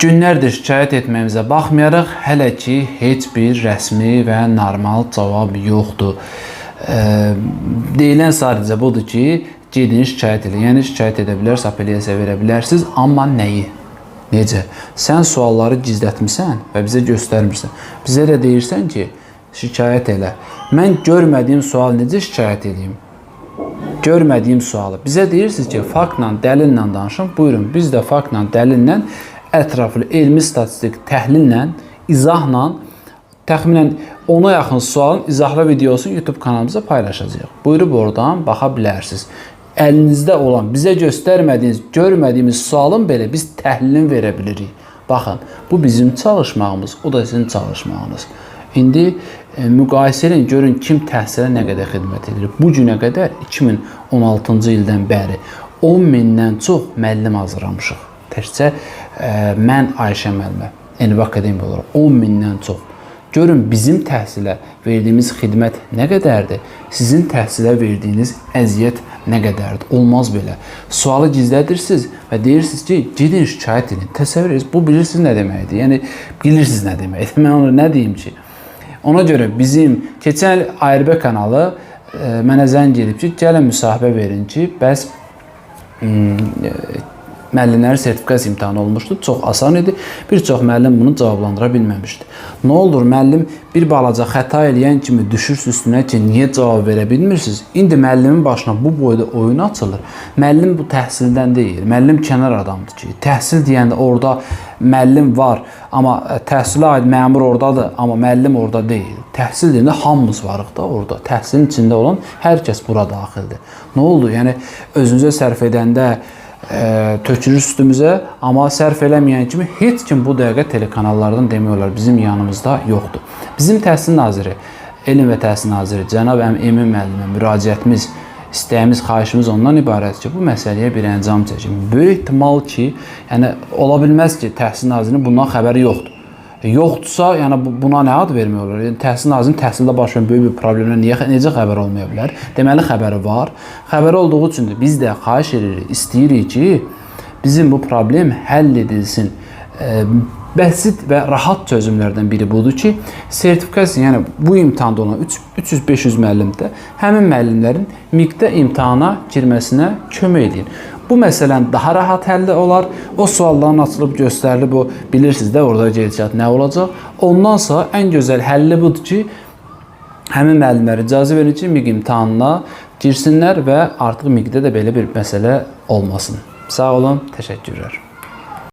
Günlərdir şikayət etməyimizə baxmayaraq, hələ ki heç bir rəsmi və normal cavab yoxdur. Deyilən sadəcə budur ki, gedin şikayət edin. Yəni şikayət edə bilərsiniz, apellyasiya verə bilərsiniz, amma nəyi? Necə? Sən sualları gizlətmirsən və bizə göstərmirsən. Bizə də deyirsən ki, şikayət elə. Mən görmədiyim sual necə şikayət edeyim? Görmədiyim sualı. Bizə deyirsiniz ki, faktla, dəlillə danışın. Buyurun, biz də faktla, dəlillə ətraflı elmi statistik təhlillə, izahla təxminən 10-a yaxın sualın izahlı videosunu YouTube kanalımıza paylaşacağıq. Buyurub oradan baxa bilərsiniz. Əlinizdə olan, bizə göstərmədiyiniz, görmədiyimiz sualın belə biz təhlilini verə bilirik. Baxın, bu bizim çalışmağımız, o da sizin çalışmağınız. İndi müqayisə edin, görün kim təhsilə nə qədər xidmət edir. Bu günə qədər 2016-cı ildən bəri 10 mindən çox müəllim hazırlamışıq. Təkcə mən Ayşə müəllimə, Elmi Akademiya olaraq 10 mindən çox. Görün bizim təhsilə verdiyimiz xidmət nə qədərdir, sizin təhsilə verdiyiniz əziyyət nə qədərdir. Olmaz belə. Sualı gizlədirsiniz və deyirsiniz ki, gedin şikayət edin. Təsəvvür edirsiniz, bu bilirsiniz nə deməkdir. Yəni, bilirsiniz nə deməkdir. Mən onu nə deyim ki? Ona görə bizim keçən il ARB kanalı mənə zəng edib ki, gəlin müsahibə verin ki, bəs müəllimlərin sertifikasiya imtahanı olmuşdu. Çox asan idi. Bir çox müəllim bunu cavablandıra bilməmişdi. Nə olur, müəllim bir balaca xəta eləyən kimi düşürsünüz üstünə ki, niyə cavab verə bilmirsiniz? İndi müəllimin başına bu boyda oyun açılır. Müəllim bu təhsildən deyil. Müəllim kənar adamdır ki, təhsil deyəndə orada müəllim var, amma təhsilə aid məmur oradadır, amma müəllim orada deyil. Təhsil deyəndə hamımız varıq da orada. Təhsilin içində olan hər kəs bura daxildir. Nə oldu? Yəni, özünüzə sərf edəndə tökülür üstümüzə, amma sərf eləməyən kimi heç kim bu dəqiqə telekanallardan demək olar bizim yanımızda yoxdur. Bizim Təhsil Naziri, Elm və Təhsil Naziri cənab Emin müəllimə müraciətimiz, istəyimiz, xahişimiz ondan ibarətdir ki, bu məsələyə bir əncam çəkin. Böyük ehtimal ki, yəni ola bilməz ki, Təhsil Nazirinin bundan xəbəri yoxdur. Yoxdursa, yəni buna nə ad vermək olar? Yəni, Təhsil Nazirinin təhsildə baş verən böyük bir problemlə necə xəbər olmaya bilər? Deməli, xəbəri var. Xəbəri olduğu üçün də biz də xahiş edirik, istəyirik ki, bizim bu problem həll edilsin. Bəsit və rahat çözümlərdən biri budur ki, sertifikasiya, yəni bu imtahanda olan 300-500 müəllimdə həmin müəllimlərin MİQ-də imtahana girməsinə kömək edin. Bu məsələn daha rahat həll olar. O sualların açılıb göstərilib, o bilirsiniz də orada gedişat nə olacaq. Ondan sonra ən gözəl həlli budur ki, həmin müəllimlərə icazə verin ki, MİQ imtahanına girsinlər və artıq MİQ-də də belə bir məsələ olmasın. Sağ olun, təşəkkürlər.